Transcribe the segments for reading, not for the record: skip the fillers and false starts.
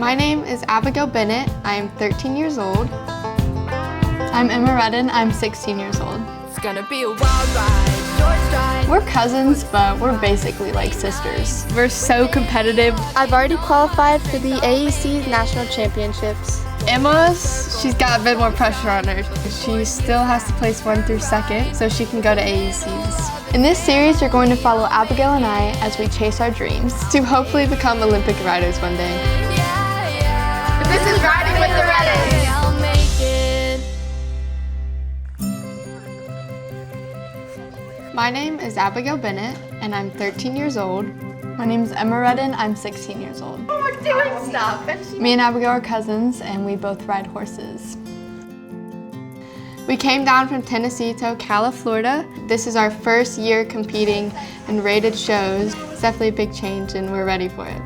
My name is Abigail Bennett. I am 13 years old. I'm Emma Redden. I'm 16 years old. It's gonna be a wild ride, short stride. We're cousins, but we're basically like sisters. We're so competitive. I've already qualified for the AEC National Championships. She's got a bit more pressure on her. She still has to place 1 through 2nd so she can go to AECs. In this series, you're going to follow Abigail and I as we chase our dreams to hopefully become Olympic riders one day. This is Riding with the Reddens. I'll make it. My name is Abigail Bennett, and I'm 13 years old. My name is Emma Redden. I'm 16 years old. We're doing stuff. Me and Abigail are cousins, and we both ride horses. We came down from Tennessee to Ocala, Florida. This is our first year competing in rated shows. It's definitely a big change, and we're ready for it.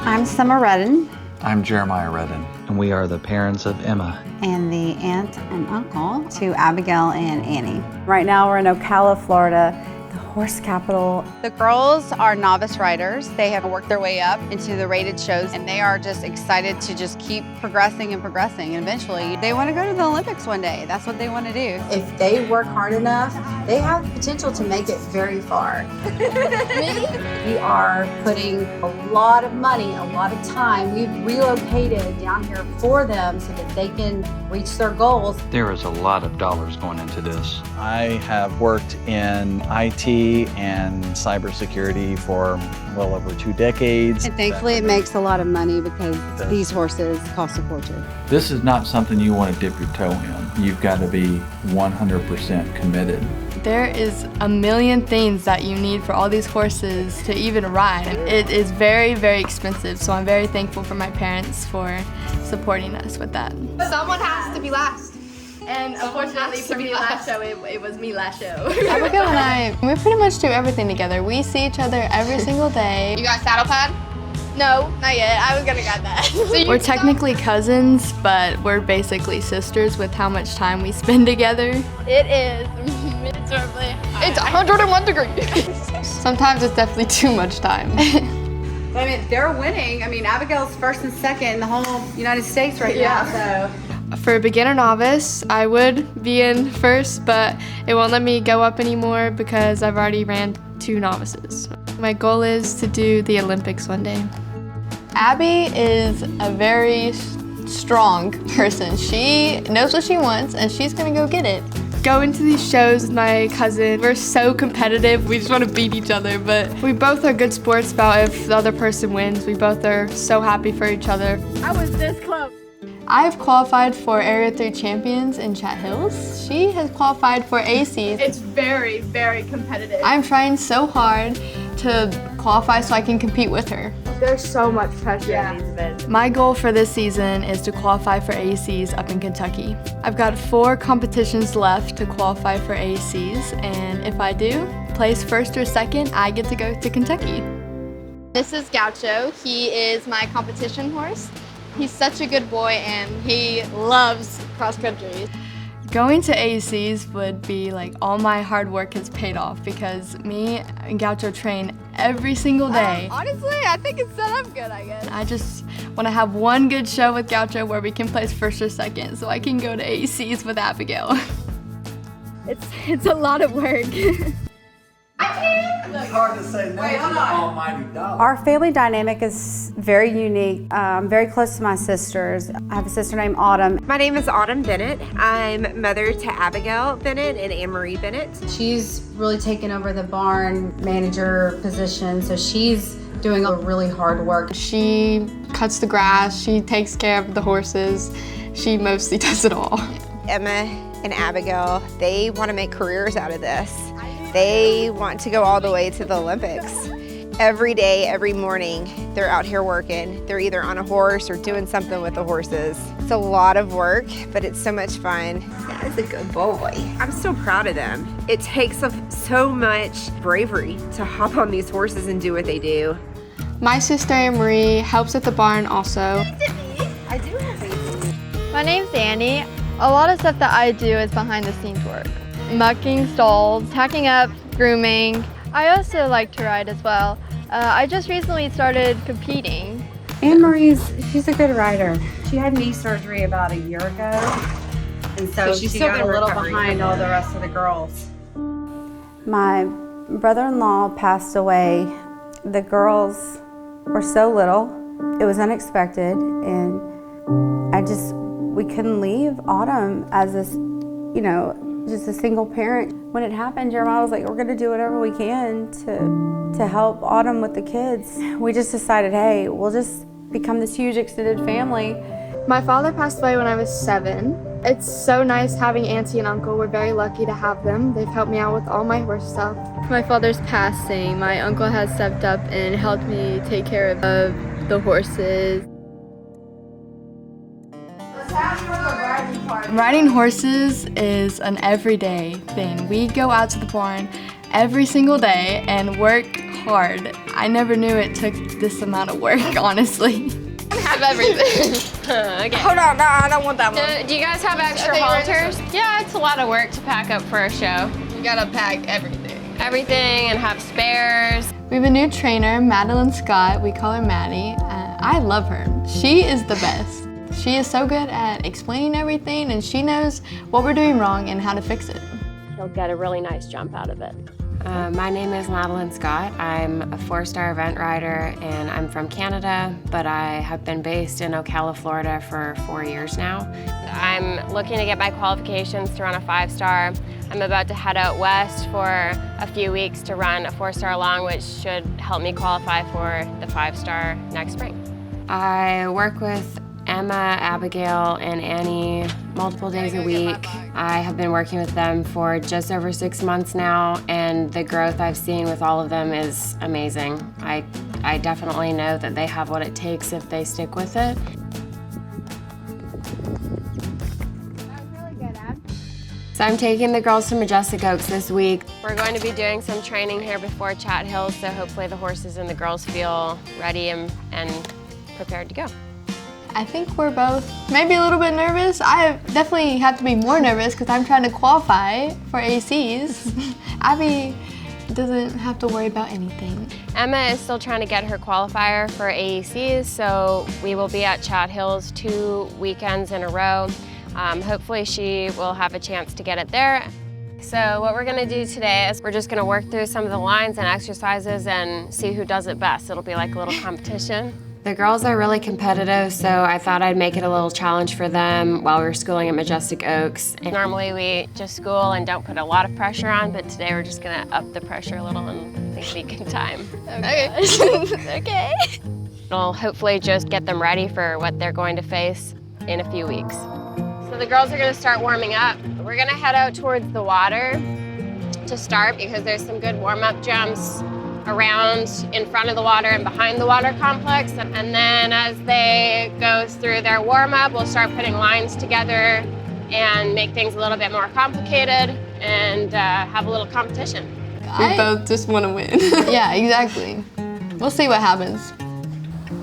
I'm Summer Redden. I'm Jeremiah Redden. And we are the parents of Emma. And the aunt and uncle to Abigail and Annie. Right now we're in Ocala, Florida, the horse capital. The girls are novice riders. They have worked their way up into the rated shows, and they are just excited to just keep progressing and progressing. And eventually, they want to go to the Olympics one day. That's what they want to do. If they work hard enough, they have the potential to make it very far. We are putting a lot of money, a lot of time. We've relocated down here for them so that they can reach their goals. There is a lot of dollars going into this. I have worked in IT and cybersecurity for well over 2 decades. And thankfully, it makes a lot of money because these horses cost a fortune. This is not something you want to dip your toe in. You've got to be 100% committed. There is a million things that you need for all these horses to even ride. It is very, very expensive, so I'm very thankful for my parents for supporting us with that. Someone has to be last. And unfortunately for me last show, it was me last show. Abigail and I, we pretty much do everything together. We see each other every single day. You got a saddle pad? No, not yet. I was gonna get that. We're technically cousins, but we're basically sisters with how much time we spend together. It is miserably hot. It's 101 degrees. Sometimes it's definitely too much time. I mean, they're winning. I mean, Abigail's 1st and 2nd in the whole United States right now, so. For beginner novice, I would be in 1st, but it won't let me go up anymore because I've already ran 2 novices. My goal is to do the Olympics one day. Abby is a very strong person. She knows what she wants and she's gonna go get it. Going to these shows with my cousin, we're so competitive. We just want to beat each other, but we both are good sports about if the other person wins. We both are so happy for each other. I was this close. I've qualified for Area 3 Champions in Chat Hills. She has qualified for ACs. It's very, very competitive. I'm trying so hard to qualify so I can compete with her. There's so much pressure in these events. My goal for this season is to qualify for ACs up in Kentucky. I've got 4 competitions left to qualify for ACs, and if I do, place 1st or 2nd, I get to go to Kentucky. This is Gaucho. He is my competition horse. He's such a good boy and he loves cross country. Going to ACs would be like all my hard work has paid off because me and Gaucho train every single day. Honestly, I think it's set up good, I guess. I just want to have one good show with Gaucho where we can place 1st or 2nd so I can go to ACs with Abigail. It's a lot of work. It's hard to say no to the almighty dog. Our family dynamic is very unique. I'm very close to my sisters. I have a sister named Autumn. My name is Autumn Bennett. I'm mother to Abigail Bennett and Anne-Marie Bennett. She's really taken over the barn manager position, so she's doing a really hard work. She cuts the grass, she takes care of the horses, she mostly does it all. Emma and Abigail, they want to make careers out of this. They want to go all the way to the Olympics. Every day, every morning, they're out here working. They're either on a horse or doing something with the horses. It's a lot of work, but it's so much fun. That is a good boy. I'm so proud of them. It takes so much bravery to hop on these horses and do what they do. My sister Anne-Marie helps at the barn also. I do have babies. My name's Annie. A lot of stuff that I do is behind the scenes work. Mucking stalls, tacking up, grooming. I also like to ride as well. I just recently started competing. She's a good rider. She had knee surgery about a year ago, and so she's she still got a been little recovering behind from all it. the rest of the girls. My brother-in-law passed away. The girls were so little. It was unexpected, and we couldn't leave Autumn as this, just a single parent. When it happened, Jeremiah was like, we're gonna do whatever we can to help Autumn with the kids. We just decided, hey, we'll just become this huge extended family. My father passed away when I was 7. It's so nice having auntie and uncle. We're very lucky to have them. They've helped me out with all my horse stuff. My father's passing. My uncle has stepped up and helped me take care of the horses. Riding horses is an everyday thing. We go out to the barn every single day and work hard. I never knew it took this amount of work, honestly. Have everything. Okay. Hold on, no, I don't want that one. Do you guys have extra halters? Yeah, it's a lot of work to pack up for a show. You gotta pack everything. Everything and have spares. We have a new trainer, Madeleine Scott. We call her Maddie. I love her. She is the best. She is so good at explaining everything, and she knows what we're doing wrong and how to fix it. You'll get a really nice jump out of it. My name is Madeleine Scott. I'm a 4-star event rider, and I'm from Canada, but I have been based in Ocala, Florida for 4 years now. I'm looking to get my qualifications to run a 5-star. I'm about to head out west for a few weeks to run a 4-star long, which should help me qualify for the 5-star next spring. I work with Emma, Abigail, and Annie multiple days a week. I have been working with them for just over 6 months now, and the growth I've seen with all of them is amazing. I definitely know that they have what it takes if they stick with it. So I'm taking the girls to Majestic Oaks this week. We're going to be doing some training here before Chat Hills, so hopefully the horses and the girls feel ready and prepared to go. I think we're both maybe a little bit nervous. I definitely have to be more nervous because I'm trying to qualify for ACs. Abby doesn't have to worry about anything. Emma is still trying to get her qualifier for AECs, so we will be at Chat Hills 2 weekends in a row. Hopefully she will have a chance to get it there. So what we're gonna do today is we're just gonna work through some of the lines and exercises and see who does it best. It'll be like a little competition. The girls are really competitive, so I thought I'd make it a little challenge for them while we were schooling at Majestic Oaks. Normally we just school and don't put a lot of pressure on, but today we're just gonna up the pressure a little and think we can time. Okay. Okay. It'll hopefully just get them ready for what they're going to face in a few weeks. So the girls are gonna start warming up. We're gonna head out towards the water to start because there's some good warm-up jumps around in front of the water and behind the water complex. And then as they go through their warm-up, we'll start putting lines together and make things a little bit more complicated and have a little competition. We both just want to win. Yeah, exactly. We'll see what happens.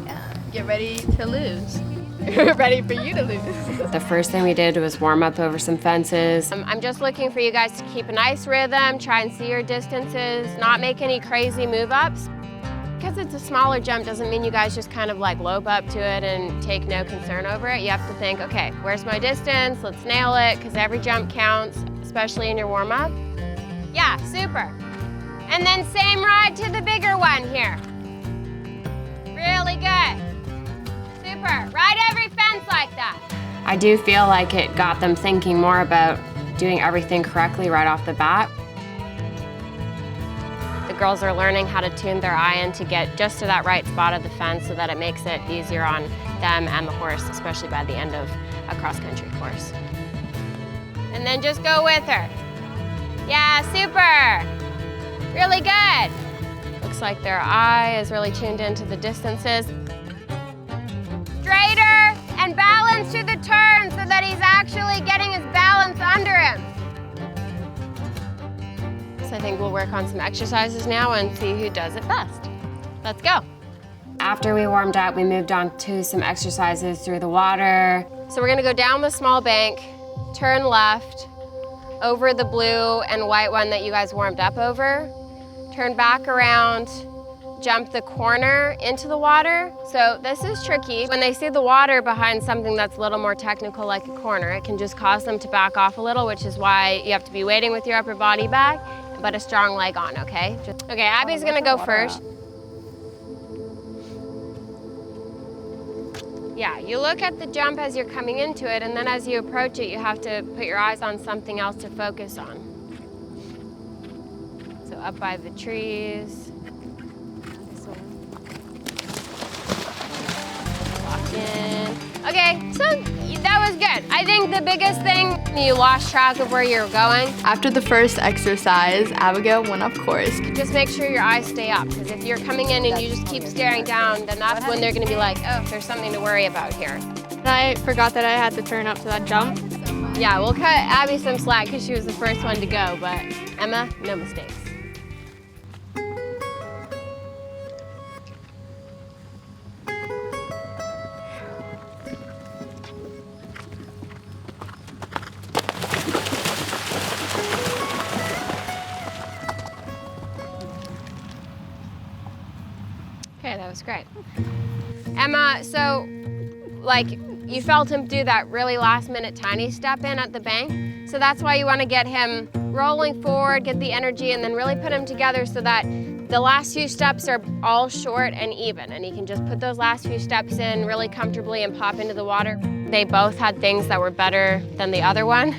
Yeah, get ready to lose. We're ready for you to lose. The first thing we did was warm up over some fences. I'm just looking for you guys to keep a nice rhythm, try and see your distances, not make any crazy move-ups. Because it's a smaller jump doesn't mean you guys just kind of like lope up to it and take no concern over it. You have to think, okay, where's my distance? Let's nail it, because every jump counts, especially in your warm-up. Yeah, super. And then same ride to the bigger one here. Really good. Super. Ride every fence like that. I do feel like it got them thinking more about doing everything correctly right off the bat. The girls are learning how to tune their eye in to get just to that right spot of the fence so that it makes it easier on them and the horse, especially by the end of a cross-country course. And then just go with her. Yeah, super. Really good. Looks like their eye is really tuned into the distances. Straighter and balance through the turn so that he's actually getting his balance under him. So I think we'll work on some exercises now and see who does it best. Let's go. After we warmed up, we moved on to some exercises through the water. So we're gonna go down the small bank, turn left, over the blue and white one that you guys warmed up over, turn back around, jump the corner into the water. So this is tricky. When they see the water behind something that's a little more technical like a corner, it can just cause them to back off a little, which is why you have to be waiting with your upper body back, but a strong leg on, okay? Okay, Abby's gonna go first. Yeah, you look at the jump as you're coming into it, and then as you approach it, you have to put your eyes on something else to focus on. So up by the trees. This one. Lock in. Okay, so that was good. I think the biggest thing, you lost track of where you're going. After the first exercise, Abigail went off course. Just make sure your eyes stay up, because if you're coming in and you just keep staring down, then that's when they're gonna be like, oh, there's something to worry about here. And I forgot that I had to turn up to that jump. Yeah, we'll cut Abby some slack because she was the first one to go, but Emma, no mistakes. Okay, that was great. Emma, so like you felt him do that really last minute tiny step in at the bank. So that's why you want to get him rolling forward, get the energy, and then really put him together so that the last few steps are all short and even. And he can just put those last few steps in really comfortably and pop into the water. They both had things that were better than the other one.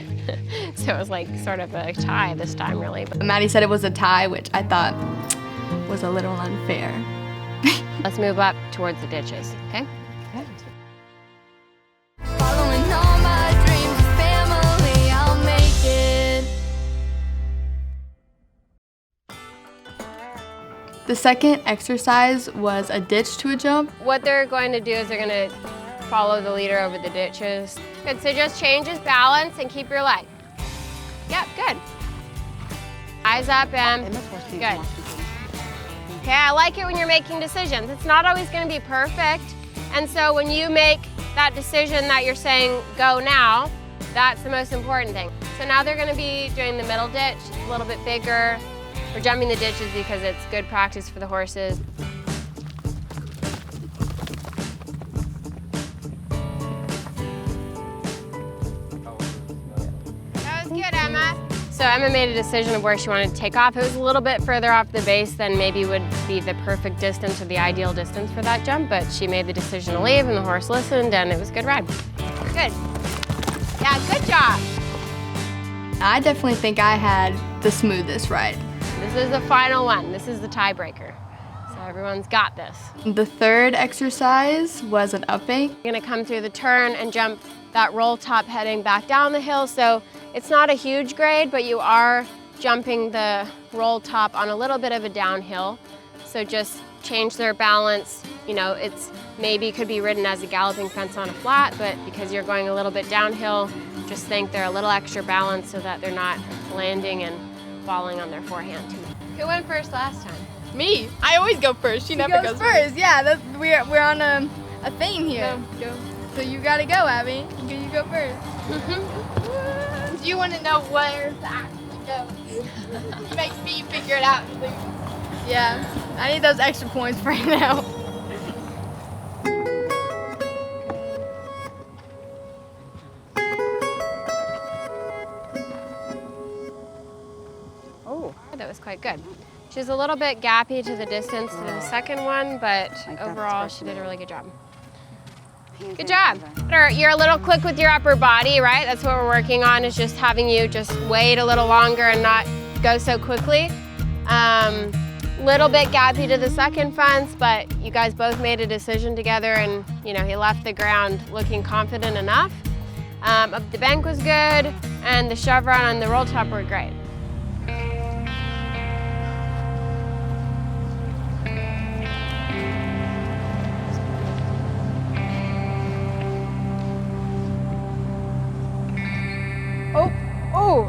So it was like sort of a tie this time, really. Maddie said it was a tie, which I thought was a little unfair. Let's move up towards the ditches, okay? Following all my dreams of family, I'll make it. The second exercise was a ditch to a jump. What they're going to do is they're going to follow the leader over the ditches. Good, so just change his balance and keep your leg. Yep, good. Eyes up, Em. Good. Okay, I like it when you're making decisions. It's not always going to be perfect. And so when you make that decision that you're saying, go now, that's the most important thing. So now they're going to be doing the middle ditch, a little bit bigger. We're jumping the ditches because it's good practice for the horses. That was good, Emma. So Emma made a decision of where she wanted to take off. It was a little bit further off the base than maybe would be the perfect distance or the ideal distance for that jump, but she made the decision to leave and the horse listened and it was a good ride. Good. Yeah, good job. I definitely think I had the smoothest ride. This is the final one. This is the tiebreaker. So everyone's got this. The third exercise was an up bank. You're gonna come through the turn and jump that roll top heading back down the hill. So it's not a huge grade, but you are jumping the roll top on a little bit of a downhill. So just change their balance. You know, it's maybe could be ridden as a galloping fence on a flat, but because you're going a little bit downhill, just think they're a little extra balanced so that they're not landing and falling on their forehand too much. Who went first last time? Me. I always go first. She never goes first. Yeah, we're on a theme here. Go. So you gotta go, Abby. You go first. You want to know where to actually go. It makes me figure it out. Yeah, I need those extra points right now. Oh, that was quite good. She was a little bit gappy to the distance to the second one, but overall she did a really good job. Good job. You're a little quick with your upper body, right? That's what we're working on, is just having you just wait a little longer and not go so quickly. Little bit gappy to the second fence, but you guys both made a decision together and you know, he left the ground looking confident enough. Up the bank was good and the chevron and the roll top were great. Oh!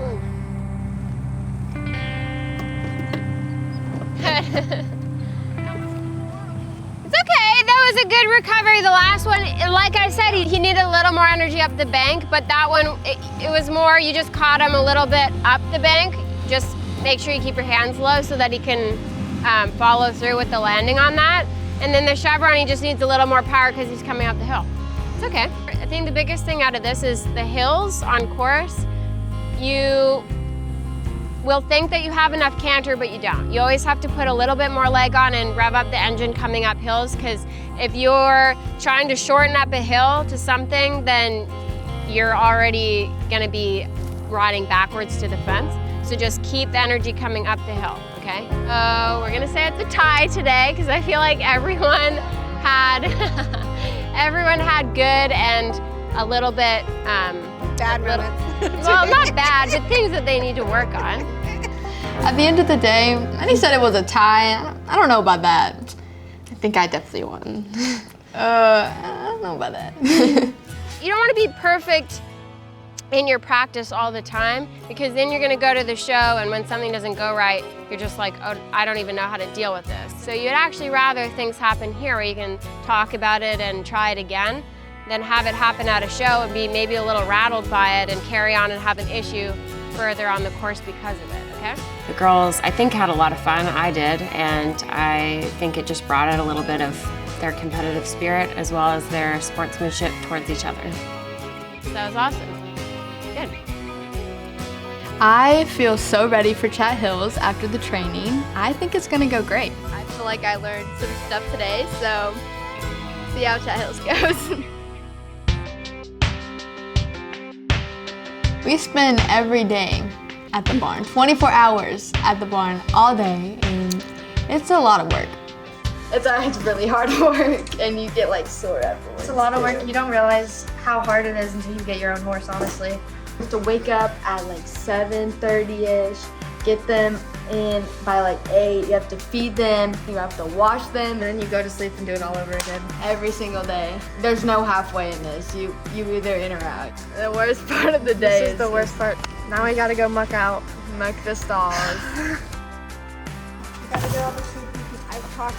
It's okay, that was a good recovery. The last one, like I said, he needed a little more energy up the bank, but that one, it was more, you just caught him a little bit up the bank. Just make sure you keep your hands low so that he can follow through with the landing on that. And then the chevron, he just needs a little more power because he's coming up the hill. It's okay. I think the biggest thing out of this is the hills on course. You will think that you have enough canter, but you don't. You always have to put a little bit more leg on and rev up the engine coming up hills, because if you're trying to shorten up a hill to something, then you're already gonna be riding backwards to the fence. So just keep the energy coming up the hill, okay? We're gonna say it's a tie today, because I feel like everyone had, everyone had good and a little bit, bad moments. Well, not bad, but things that they need to work on. At the end of the day, Maddie said it was a tie. I don't know about that. I think I definitely won. I don't know about that. You don't want to be perfect in your practice all the time, because then you're going to go to the show, and when something doesn't go right, you're just like, oh, I don't even know how to deal with this. So you'd actually rather things happen here where you can talk about it and try it again, than have it happen at a show and be maybe a little rattled by it and carry on and have an issue further on the course because of it, okay? The girls, I think, had a lot of fun. I did, and I think it just brought out a little bit of their competitive spirit as well as their sportsmanship towards each other. So that was awesome. Good. I feel so ready for Chat Hills after the training. I think it's gonna go great. I feel like I learned some stuff today, so see how Chat Hills goes. We spend every day at the barn, 24 hours at the barn all day, and it's a lot of work. It's really hard work, and you get like sore afterwards. It's a lot of work. You don't realize how hard it is until you get your own horse, honestly. You have to wake up at like 7:30-ish, get them in by like 8. You have to feed them, you have to wash them, and then you go to sleep and do it all over again. Every single day. There's no halfway in this. You either in or out. The worst part of the day This is the worst part. Now we gotta go muck the stalls. You gotta do all the sleep. I've talked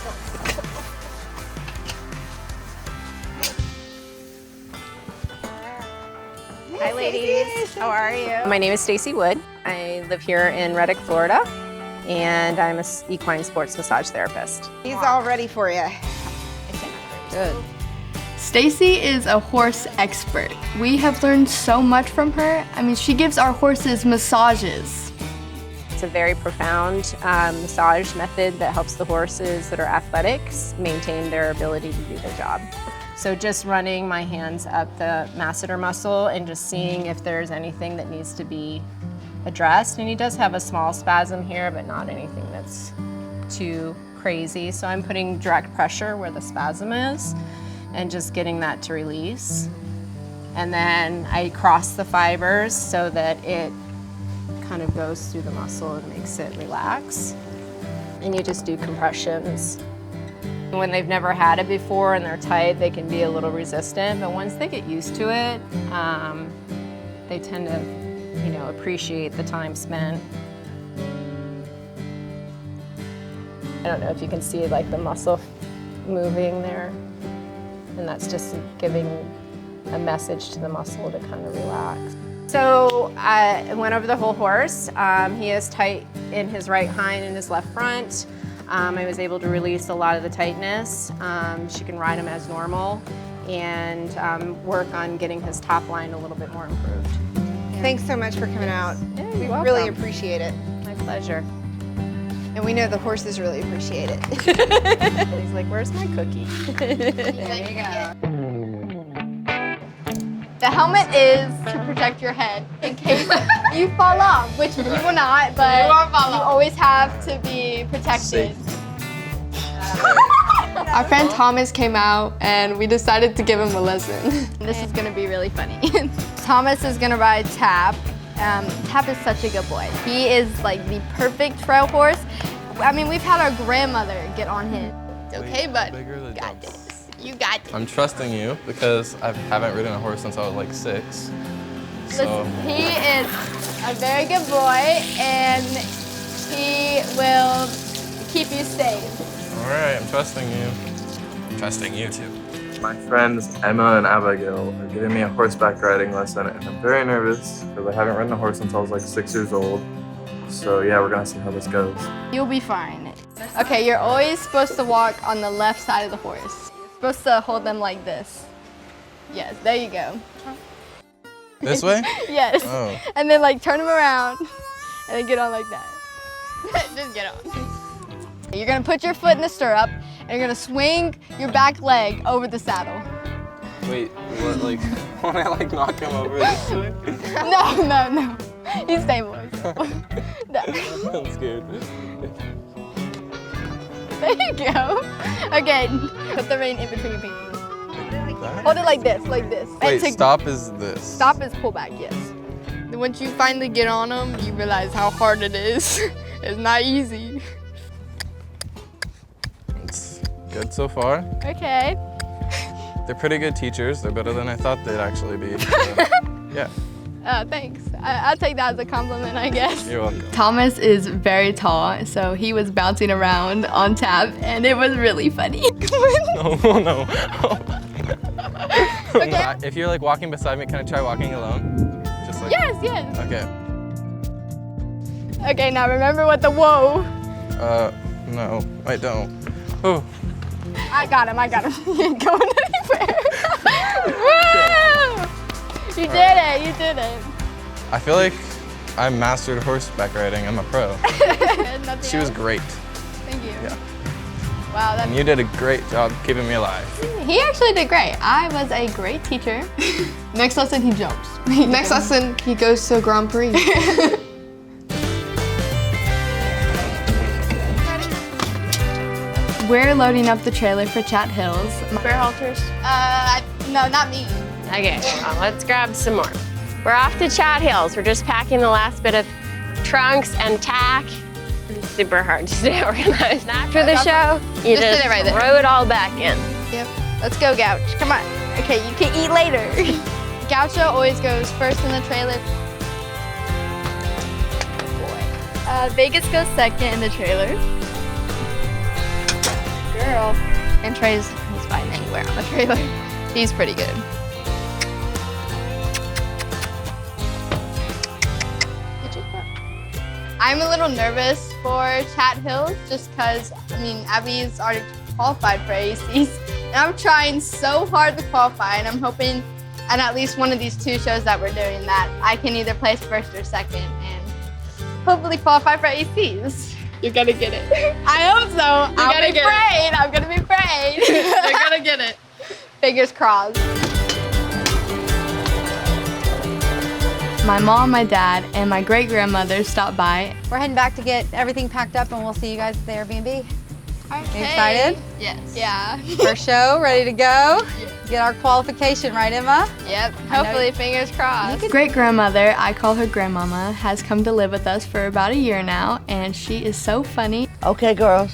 Hi ladies, how are you? My name is Stacy Wood. I live here in Reddick, Florida, and I'm an equine sports massage therapist. He's all ready for you. Good. Stacy is a horse expert. We have learned so much from her. I mean, she gives our horses massages. It's a very profound massage method that helps the horses that are athletics maintain their ability to do their job. So just running my hands up the masseter muscle and just seeing if there's anything that needs to be addressed. And he does have a small spasm here, but not anything that's too crazy. So I'm putting direct pressure where the spasm is and just getting that to release. And then I cross the fibers so that it kind of goes through the muscle and makes it relax. And you just do compressions. When they've never had it before and they're tight, they can be a little resistant, but once they get used to it, they tend to, appreciate the time spent. I don't know if you can see like the muscle moving there, and that's just giving a message to the muscle to kind of relax. So I went over the whole horse. He is tight in his right hind and his left front. I was able to release a lot of the tightness. She can ride him as normal and work on getting his top line a little bit more improved. Thanks so much for coming out. Yeah, we you're welcome. really appreciate it. My pleasure. And we know the horses really appreciate it. He's like, where's my cookie? There you go. The helmet is to protect your head in case you fall off, which you will not, but you always have to be protected. Our friend Thomas came out and we decided to give him a lesson. This is gonna be really funny. Thomas is gonna ride Tap. Tap is such a good boy. He is like the perfect trail horse. I mean, we've had our grandmother get on him. It's okay, bud. You got this. You got this. I'm trusting you because I haven't ridden a horse since I was like 6. So. Listen, he is a very good boy and he will keep you safe. All right, I'm trusting you. I'm trusting you too. My friends Emma and Abigail are giving me a horseback riding lesson, and I'm very nervous because I haven't ridden a horse since I was like 6 years old. So yeah, we're gonna see how this goes. You'll be fine. Okay, you're always supposed to walk on the left side of the horse. You're supposed to hold them like this. Yes, there you go. This way? Yes. Oh. And then like turn them around and then get on like that. Just get on. You're gonna put your foot in the stirrup and you're gonna swing your back leg over the saddle. Wait, what, like, when I like knock him over this way? No. You stay boys. No. I'm scared. There you go. Okay, put the rein in between your pinkies. Hold it like this, like this. Wait, stop is this. Stop is pull back, yes. Then once you finally get on them, you realize how hard it is. It's not easy. It's good so far. Okay. They're pretty good teachers. They're better than I thought they'd actually be. So, yeah. Thanks. I'll take that as a compliment, I guess. You're welcome. Thomas is very tall, so he was bouncing around on tap, and it was really funny. No. Okay. If you're like walking beside me, can I try walking alone? Just like. Yes. Okay. Okay, now remember what the whoa. No, I don't. Oh. I got him. You ain't going anywhere. Woo! You did it. I feel like I mastered horseback riding. I'm a pro. She was great. Thank you. Yeah. Wow, And you did a great job keeping me alive. He actually did great. I was a great teacher. Next lesson, he jumps. Next lesson, he goes to Grand Prix. We're loading up the trailer for Chat Hills. Bear halters? No, not me. Okay, well, let's grab some more. We're off to Chat Hills. We're just packing the last bit of trunks and tack. It's super hard to stay organized. After the show, you just sit it right there. throw it all back in. Yep. Let's go, Gouch. Come on. Okay, you can eat later. Gaucho always goes first in the trailer. Vegas goes second in the trailer. Girl. And Trey's fine anywhere on the trailer. He's pretty good. I'm a little nervous for Chat Hills just because, Abby's already qualified for ACs. And I'm trying so hard to qualify, and I'm hoping at least one of these two shows that we're doing that I can either place first or second and hopefully qualify for ACs. You're gonna get it. I hope so. I'm gonna be praying. You're gonna get it. Fingers crossed. My mom, my dad, and my great-grandmother stopped by. We're heading back to get everything packed up and we'll see you guys at the Airbnb. Okay. You excited? Yes. Yeah. First show, ready to go? Get our qualification, right, Emma? Yep. Hopefully, fingers crossed. Great-grandmother, I call her grandmama, has come to live with us for about a year now, and she is so funny. Okay, girls,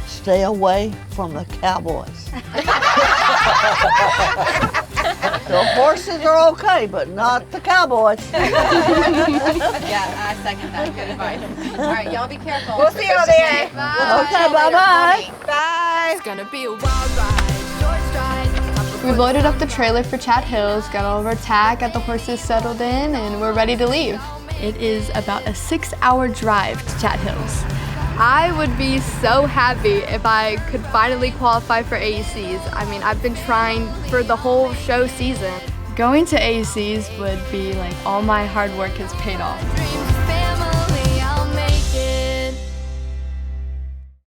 stay away from the cowboys. The horses are okay, but not the cowboys. Yeah, I second that. Good advice. All right, y'all be careful. We'll see y'all there. Bye. Okay, bye-bye. Bye. It's gonna be a wild ride, short stride. We've loaded up the trailer for Chat Hills, got all of our tack, got the horses settled in, and we're ready to leave. It is about a 6-hour drive to Chat Hills. I would be so happy if I could finally qualify for AECs. I've been trying for the whole show season. Going to ACs would be like all my hard work has paid off. Dreams